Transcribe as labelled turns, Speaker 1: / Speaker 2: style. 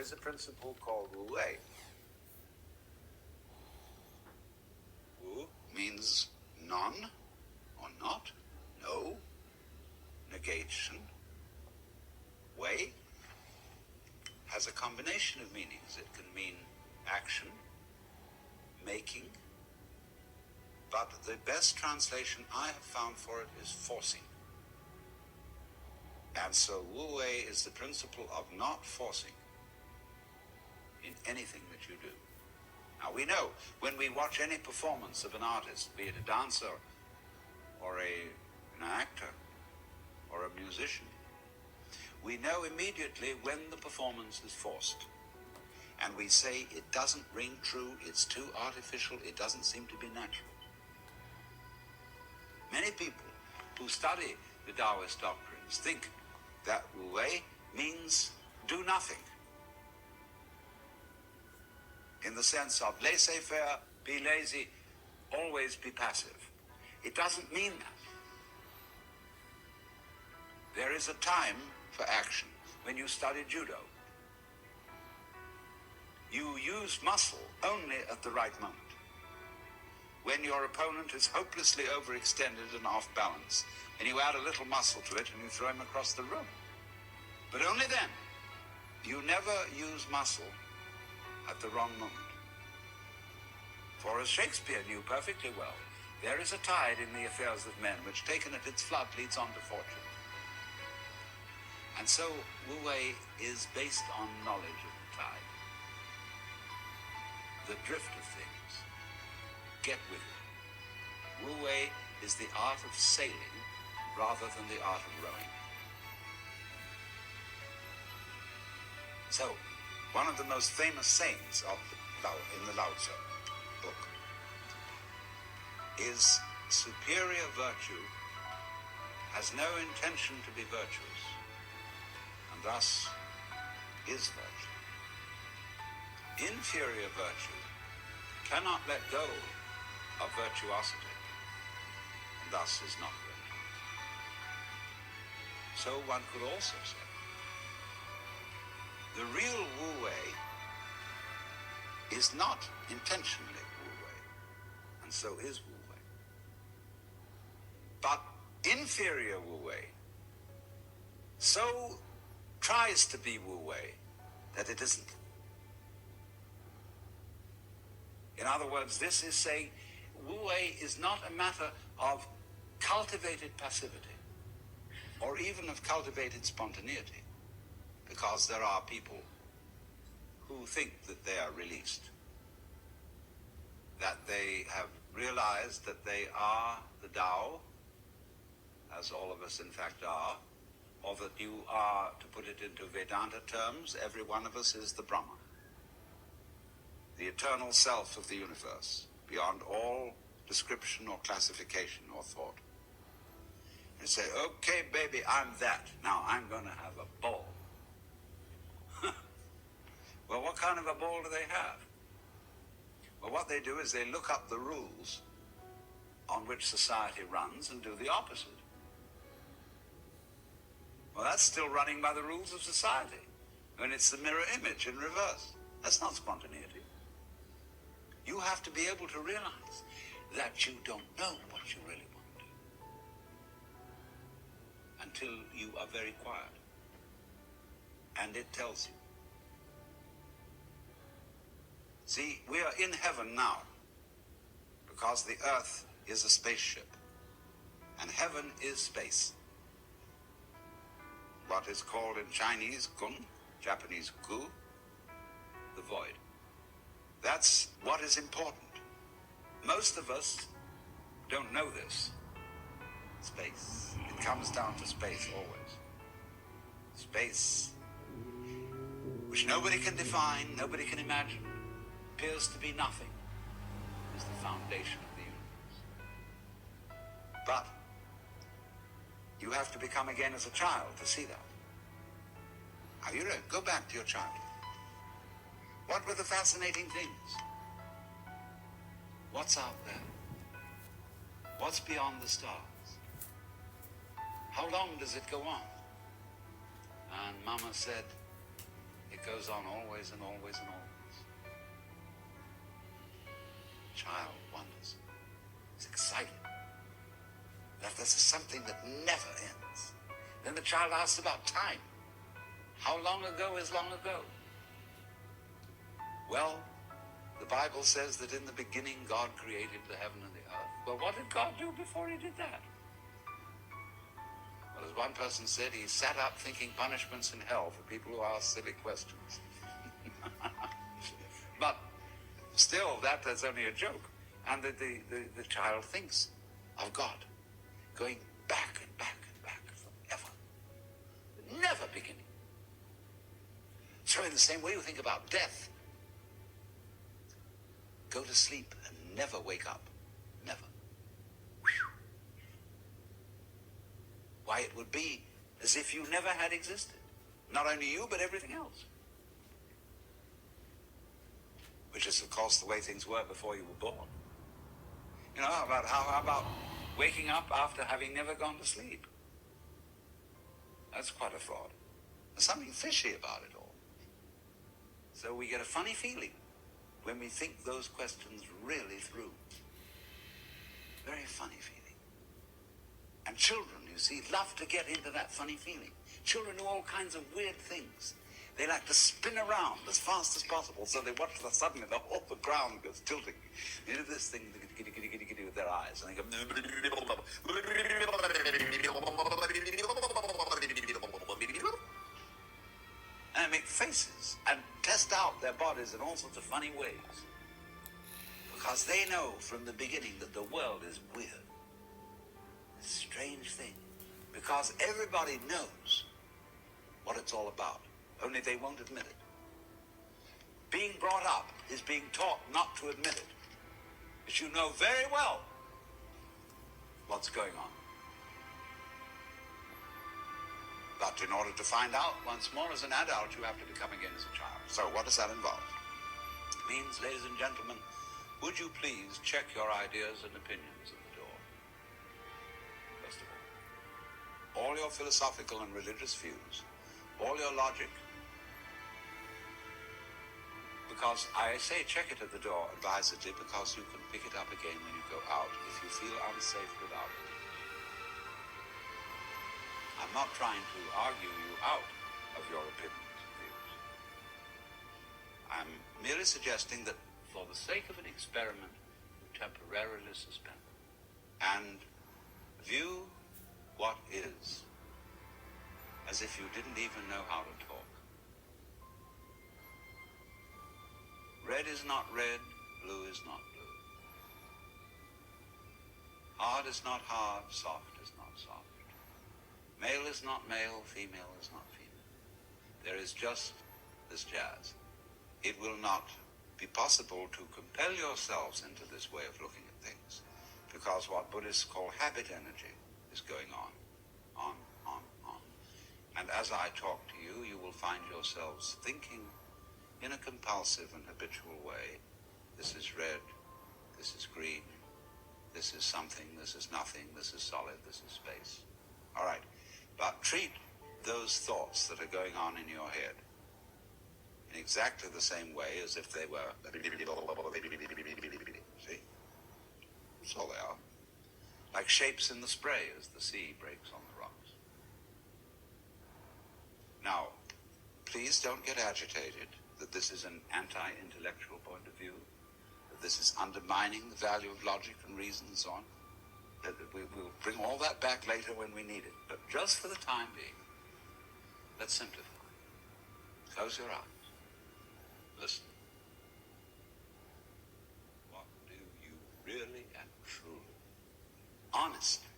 Speaker 1: is a principle called Wu Wei. Wu means none or not, no, negation. Wei has a combination of meanings. It can mean action, making, but the best translation I have found for it is forcing. And so Wu Wei is the principle of not forcing in anything that you do. Now we know when we watch any performance of an artist, be it a dancer or an actor or a musician, we know immediately when the performance is forced. And we say it doesn't ring true, it's too artificial, it doesn't seem to be natural. Many people who study the Taoist doctrines think that Wu Wei means do nothing, in the sense of laissez-faire, be lazy, always be passive. It doesn't mean that. There is a time for action. When you study judo, you use muscle only at the right moment. When your opponent is hopelessly overextended and off balance, and you add a little muscle to it and you throw him across the room. But only then. You never use muscle at the wrong moment. For as Shakespeare knew perfectly well, there is a tide in the affairs of men which, taken at its flood, leads on to fortune. And so Wu Wei is based on knowledge of the tide, the drift of things. Get with it. Wu Wei is the art of sailing rather than the art of rowing. So, one of the most famous sayings of in the Lao Tzu book is superior virtue has no intention to be virtuous, and thus is virtue. Inferior virtue cannot let go of virtuosity, and thus is not virtue. So one could also say, the real Wu Wei is not intentionally Wu Wei, and so is Wu Wei. But inferior Wu Wei so tries to be Wu Wei that it isn't. In other words, this is saying Wu Wei is not a matter of cultivated passivity or even of cultivated spontaneity, because there are people who think that they are released, that they have realized that they are the Tao, as all of us in fact are, or that you are, to put it into Vedanta terms, every one of us is the Brahman, the eternal self of the universe, beyond all description or classification or thought. And say, okay, baby, I'm that. Now I'm going to have a ball. Well, what kind of a ball do they have? Well, what they do is they look up the rules on which society runs and do the opposite. Well, that's still running by the rules of society. And it's the mirror image in reverse. That's not spontaneity. You have to be able to realize that you don't know what you really want to do until you are very quiet. And it tells you. See, we are in heaven now because the earth is a spaceship and heaven is space. What is called in Chinese kun, Japanese ku, the void. That's what is important. Most of us don't know this. Space. It comes down to space always. Space, which nobody can define, nobody can imagine, appears to be nothing, is the foundation of the universe. But you have to become again as a child to see that. Now you go back to your childhood. What were the fascinating things? What's out there? What's beyond the stars? How long does it go on? And Mama said, It goes on always and always and always. Child wonders. He's excited. That this is something that never ends. Then the child asks about time. How long ago is long ago? Well, the Bible says that in the beginning God created the heaven and the earth. Well, what did God do before he did that? Well, as one person said, he sat up thinking punishments in hell for people who ask silly questions. But still, that's only a joke. And the child thinks of God going back and back and back forever, never beginning. So in the same way you think about death, go to sleep and never wake up. Never. Whew. Why, it would be as if you never had existed. Not only you, but everything else. Which is, of course, the way things were before you were born. You know, how about waking up after having never gone to sleep? That's quite a thought. There's something fishy about it all. So we get a funny feeling when we think those questions really through. Very funny feeling. And children, you see, love to get into that funny feeling. Children do all kinds of weird things. They like to spin around as fast as possible, so they watch suddenly the whole ground goes tilting. They do this thing with their eyes, and they go... and make faces and test out their bodies in all sorts of funny ways. Because they know from the beginning that the world is weird. A strange thing. Because everybody knows what it's all about. Only they won't admit it. Being brought up is being taught not to admit it. But you know very well what's going on. But in order to find out once more as an adult, you have to become again as a child. So what does that involve? It means, ladies and gentlemen, would you please check your ideas and opinions at the door? First of all your philosophical and religious views, all your logic. Because I say check it at the door advisedly, because you can pick it up again when you go out if you feel unsafe without it. I'm not trying to argue you out of your opinions and views. I'm merely suggesting that for the sake of an experiment, you temporarily suspend and view what is as if you didn't even know how to talk. Red is not red, blue is not blue. Hard is not hard, soft is not soft. Male is not male, female is not female. There is just this jazz. It will not be possible to compel yourselves into this way of looking at things, because what Buddhists call habit energy is going on. And as I talk to you, you will find yourselves thinking in a compulsive and habitual way. This is red, this is green, this is something, this is nothing, this is solid, this is space. All right. But treat those thoughts that are going on in your head in exactly the same way as if they were... See? That's all they are. Like shapes in the spray as the sea breaks on the rocks. Now, please don't get agitated that this is an anti-intellectual point of view, that this is undermining the value of logic and reason and so on. That we'll bring all that back later when we need it. But just for the time being, let's simplify. Close your eyes. Listen. What do you really and truly, honestly,